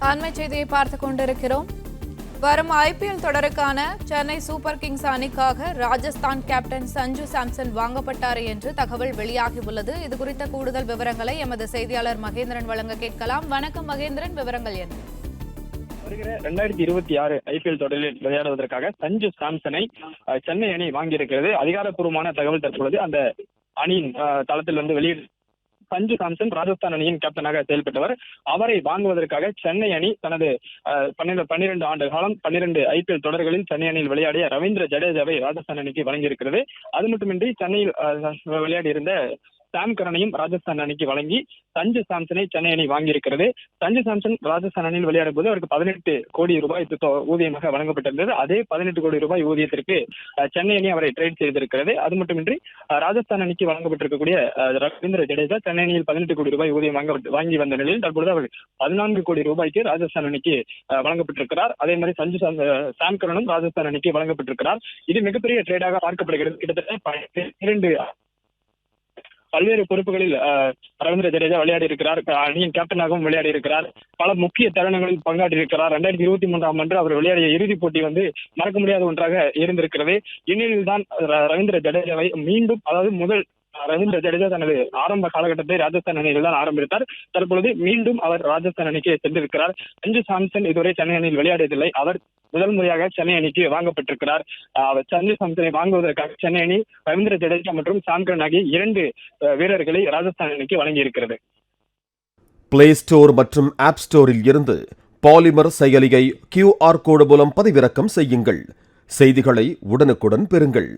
அண்மை செய்தியை பார்த்துக் கொண்டிருக்கிறோம். வரும் IPL தொடருக்கான சென்னை சூப்பர் கிங்ஸ் அணிக்காக ராஜஸ்தான் கேப்டன் சஞ்சு சாம்சன் வாங்கப்பட்டார் என்று தகவல் வெளியாகியுள்ளது. இது குறித்த கூடுதல் விவரங்களை எமது செய்தியாளர் மகேந்திரன் வழங்க கேட்கலாம். வணக்கம் மகேந்திரன், விவரங்கள் என்ன? வருகிற 2026 IPL தொடரில் விளையாடுவதற்காக சஞ்சு சாம்சனை சென்னை அணி வாங்கியிருக்கிறது. அதிகாரப்பூர்வமான தகவல் தற்பொழுது அந்த அணியின் தளத்தில் வெளியிட சஞ்சு சாம்சன் ராஜஸ்தான் அணியின் கேப்டனாக செயல்பட்டவர். அவரை வாங்குவதற்காக சென்னை அணி தனது 12 ஆண்டு காலம் 12 IPL தொடர்களில் சென்னை அணியில் விளையாடிய ரவீந்திர ஜடேஜாவை ராஜஸ்தான் அணிக்கு வழங்கியிருக்கிறது. அது மட்டுமின்றி சென்னையில் விளையாடி இருந்த சாம் கரனையும் ராஜஸ்தான் அணிக்கு வழங்கி சஞ்சு சாம்சனை சென்னை அணி வாங்கியிருக்கிறது. சஞ்சு சாம்சன் ராஜஸ்தான் அணியில் விளையாடும் போது அவருக்கு 18 கோடி ரூபாய் ஊதியமாக வழங்கப்பட்டிருந்தது. அதே 18 கோடி ரூபாய் ஊதியத்திற்கு சென்னை அணி அவரை ட்ரேட் செய்திருக்கிறது. அது மட்டுமின்றி ராஜஸ்தான் அணிக்கு வழங்கப்பட்டிருக்கக்கூடிய ரவீந்திர ஜடேஜா சென்னை அணியில் 18 கோடி ரூபாய் ஊதியம் வாங்கி வந்த நிலையில் தற்பொழுது அவர் 14 கோடி ரூபாய்க்கு ராஜஸ்தான் அணிக்கு வழங்கப்பட்டிருக்கிறார். அதே மாதிரி சாம் கரனும் ராஜஸ்தான் அணிக்கு வழங்கப்பட்டிருக்கிறார். இது மிகப்பெரிய ட்ரேடாக பார்க்கப்படுகிறது. கிட்டத்தட்ட பல்வேறு பொறுப்புகளில் ரவீந்திர ஜடேஜா விளையாடி இருக்கிறார். அணியின் கேப்டனாகவும் விளையாடி இருக்கிறார். பல முக்கிய தருணங்களில் பங்காற்றி இருக்கிறார். 2023ஆம் ஆண்டு அவர் விளையாடிய இறுதிப் போட்டி மறக்க முடியாத ஒன்றாக இருந்திருக்கிறது. இந்நிலையில் தான் ரவீந்திர ஜடேஜாவை மீண்டும், அதாவது ரவீந்திர ஜடேஜா தனது ஆரம்ப காலகட்டத்தை ராஜஸ்தான் அணியில் தான் ஆரம்பித்தார். தற்பொழுது மீண்டும் அவர் ராஜஸ்தான் அணிக்கு சென்றிருக்கிறார். சஞ்சு சாம்சன் இதுவரை சென்னை அணியில் விளையாடியதில்லை. அவர் முதல் முறையாக சென்னை அணிக்கு வாங்கப்பட்டிருக்கிறார். சஞ்சு சாம்சனை வாங்குவதற்காக சென்னை அணி ரவீந்திர ஜடேஜா மற்றும் சாம் கரன் ஆகிய 2 வீரர்களை ராஜஸ்தான் அணிக்கு வழங்கியிருக்கிறது. பிளே ஸ்டோர் மற்றும் ஆப் ஸ்டோரில் இருந்து பாலிமர் செயலியை QR கோடு மூலம் பதிவிறக்கம் செய்யுங்கள். செய்திகளை உடனுக்குடன் பெறுங்கள்.